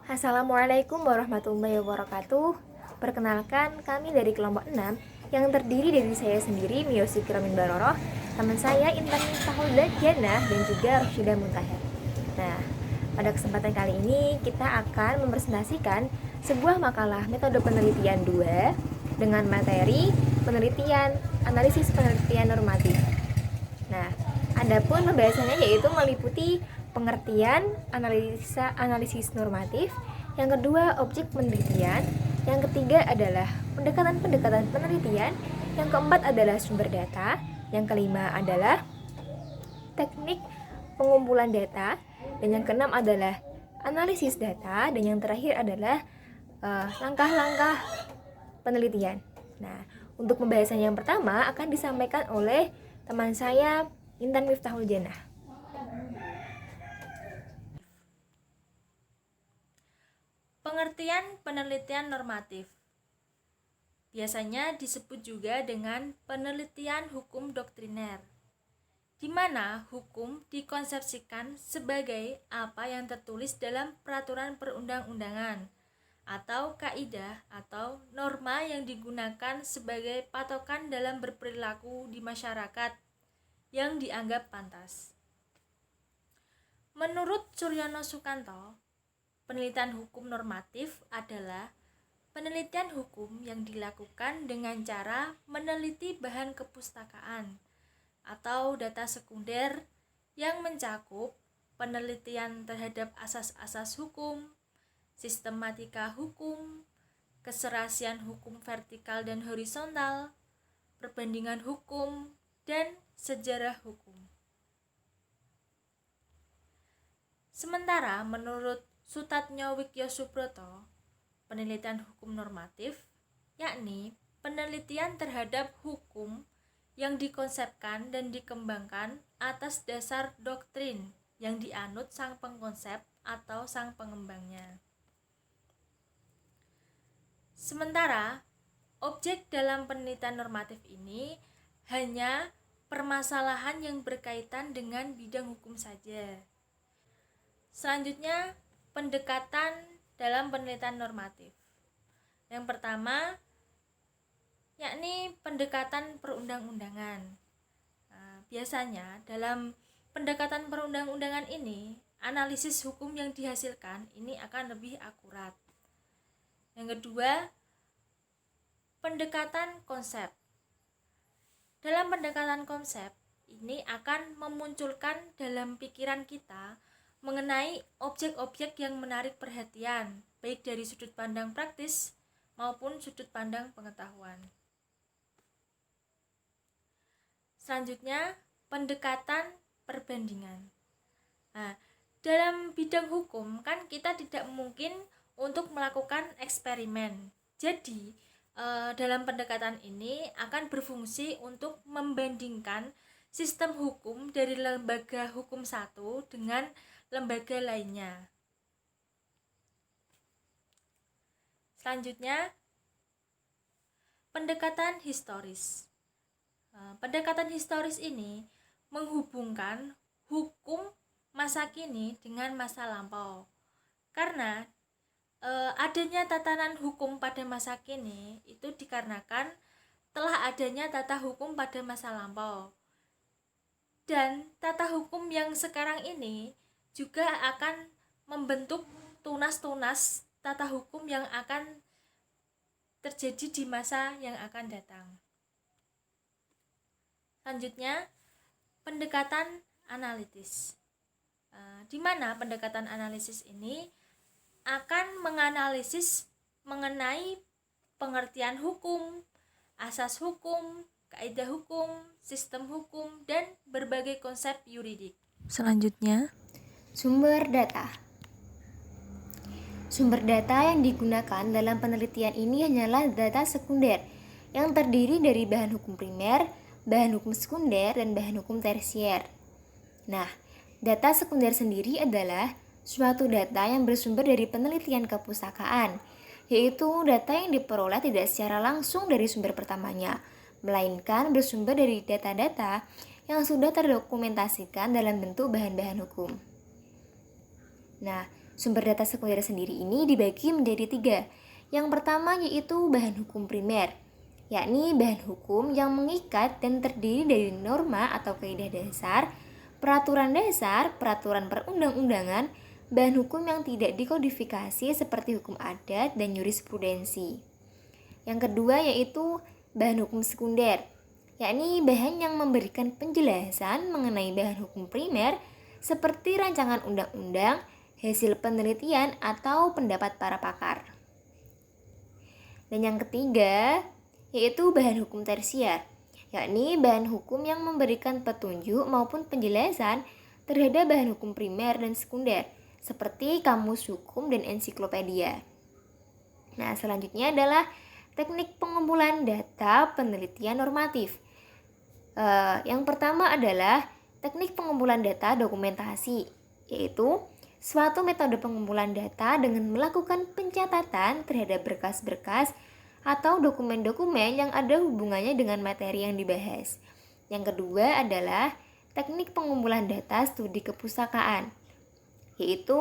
Assalamualaikum warahmatullahi wabarakatuh. Perkenalkan, kami dari kelompok 6 yang terdiri dari saya sendiri, Miosi Kiramin Baroroh, teman saya Intan Miftahullah Diana, dan juga Roshidah Muntahir. Nah, pada kesempatan kali ini kita akan mempresentasikan sebuah makalah metode penelitian 2 dengan materi penelitian analisis penelitian normatif. Nah, adapun pembahasannya yaitu meliputi pengertian analisis normatif, yang kedua objek penelitian, yang ketiga adalah pendekatan-pendekatan penelitian, yang keempat adalah sumber data, yang kelima adalah teknik pengumpulan data, dan yang keenam adalah analisis data, dan yang terakhir adalah langkah-langkah penelitian. Nah, untuk pembahasan yang pertama akan disampaikan oleh teman saya Intan Miftahul Janah. Pengertian penelitian normatif biasanya disebut juga dengan penelitian hukum doktriner, di mana hukum dikonsepsikan sebagai apa yang tertulis dalam peraturan perundang-undangan atau kaidah atau norma yang digunakan sebagai patokan dalam berperilaku di masyarakat yang dianggap pantas. Menurut Suryono Sukanto, penelitian hukum normatif adalah penelitian hukum yang dilakukan dengan cara meneliti bahan kepustakaan atau data sekunder yang mencakup penelitian terhadap asas-asas hukum, sistematika hukum, keserasian hukum vertikal dan horizontal, perbandingan hukum, dan sejarah hukum. Sementara menurut Sutatnyo Wikyosubroto, penelitian hukum normatif yakni penelitian terhadap hukum yang dikonsepkan dan dikembangkan atas dasar doktrin yang dianut sang pengkonsep atau sang pengembangnya. Sementara objek dalam penelitian normatif ini hanya permasalahan yang berkaitan dengan bidang hukum saja. Selanjutnya, pendekatan dalam penelitian normatif. Yang pertama, yakni pendekatan perundang-undangan. Biasanya dalam pendekatan perundang-undangan ini, analisis hukum yang dihasilkan ini akan lebih akurat. Yang kedua, pendekatan konsep. Dalam pendekatan konsep, ini akan memunculkan dalam pikiran kita mengenai objek-objek yang menarik perhatian, baik dari sudut pandang praktis maupun sudut pandang pengetahuan. Selanjutnya, pendekatan perbandingan. Nah, dalam bidang hukum kan kita tidak mungkin untuk melakukan eksperimen. Jadi, dalam pendekatan ini akan berfungsi untuk membandingkan sistem hukum dari lembaga hukum satu dengan lembaga lainnya. Selanjutnya, pendekatan historis. Pendekatan historis ini menghubungkan hukum masa kini dengan masa lampau. Karena adanya tatanan hukum pada masa kini itu dikarenakan telah adanya tata hukum pada masa lampau. Dan tata hukum yang sekarang ini juga akan membentuk tunas-tunas tata hukum yang akan terjadi di masa yang akan datang. Selanjutnya, pendekatan analitis. Di mana pendekatan analisis ini akan menganalisis mengenai pengertian hukum, asas hukum, kaidah hukum, sistem hukum, dan berbagai konsep yuridik. Selanjutnya, sumber data. Sumber data yang digunakan dalam penelitian ini hanyalah data sekunder yang terdiri dari bahan hukum primer, bahan hukum sekunder, dan bahan hukum tersier. Nah, data sekunder sendiri adalah suatu data yang bersumber dari penelitian kepustakaan, yaitu data yang diperoleh tidak secara langsung dari sumber pertamanya, melainkan bersumber dari data-data yang sudah terdokumentasikan dalam bentuk bahan-bahan hukum. Nah, Sumber data sekunder sendiri ini dibagi menjadi 3. Yang pertama yaitu bahan hukum primer, yakni bahan hukum yang mengikat dan terdiri dari norma atau kaidah dasar, peraturan dasar, peraturan perundang-undangan, bahan hukum yang tidak dikodifikasi seperti hukum adat dan jurisprudensi. Yang kedua yaitu bahan hukum sekunder, yakni bahan yang memberikan penjelasan mengenai bahan hukum primer seperti rancangan undang-undang, hasil penelitian, atau pendapat para pakar. Dan yang ketiga yaitu bahan hukum tersier, yakni bahan hukum yang memberikan petunjuk maupun penjelasan terhadap bahan hukum primer dan sekunder, seperti kamus hukum dan ensiklopedia. Nah, selanjutnya adalah teknik pengumpulan data penelitian normatif. Yang pertama adalah teknik pengumpulan data dokumentasi, yaitu suatu metode pengumpulan data dengan melakukan pencatatan terhadap berkas-berkas atau dokumen-dokumen yang ada hubungannya dengan materi yang dibahas. Yang kedua adalah teknik pengumpulan data studi kepustakaan, yaitu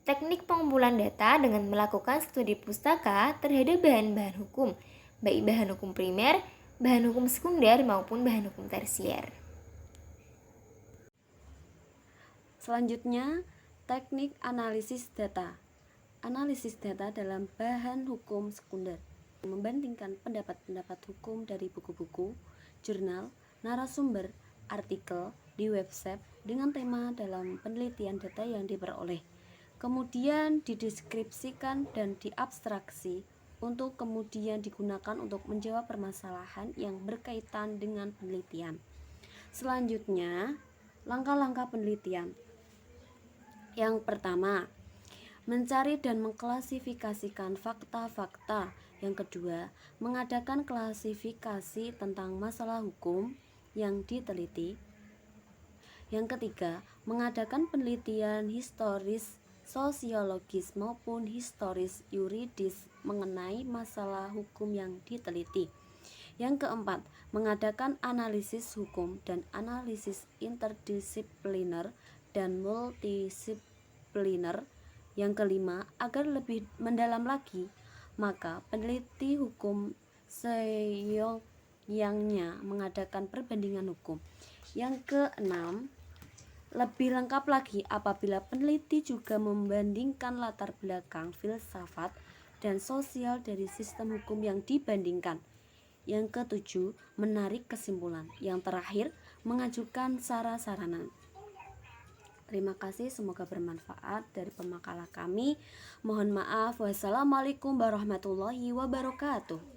teknik pengumpulan data dengan melakukan studi pustaka terhadap bahan-bahan hukum, baik bahan hukum primer, bahan hukum sekunder maupun bahan hukum tersier. Selanjutnya, teknik analisis data. Analisis data dalam bahan hukum sekunder membandingkan pendapat-pendapat hukum dari buku-buku, jurnal, narasumber, artikel di website dengan tema dalam penelitian data yang diperoleh. Kemudian dideskripsikan dan diabstraksi untuk kemudian digunakan untuk menjawab permasalahan yang berkaitan dengan penelitian. Selanjutnya, langkah-langkah penelitian. Yang pertama, mencari dan mengklasifikasikan fakta-fakta. Yang kedua, mengadakan klasifikasi tentang masalah hukum yang diteliti. Yang ketiga, mengadakan penelitian historis, sosiologis maupun historis yuridis mengenai masalah hukum yang diteliti. Yang keempat, mengadakan analisis hukum dan analisis interdisipliner dan multidisipliner. Yang kelima, agar lebih mendalam lagi, maka peneliti hukum seyogyanya mengadakan perbandingan hukum. Yang keenam, lebih lengkap lagi apabila peneliti juga membandingkan latar belakang filsafat dan sosial dari sistem hukum yang dibandingkan. Yang ketujuh, menarik kesimpulan. Yang terakhir, mengajukan sarana-sarana. Terima kasih, semoga bermanfaat dari pemakalah kami. Mohon maaf. Wassalamualaikum warahmatullahi wabarakatuh.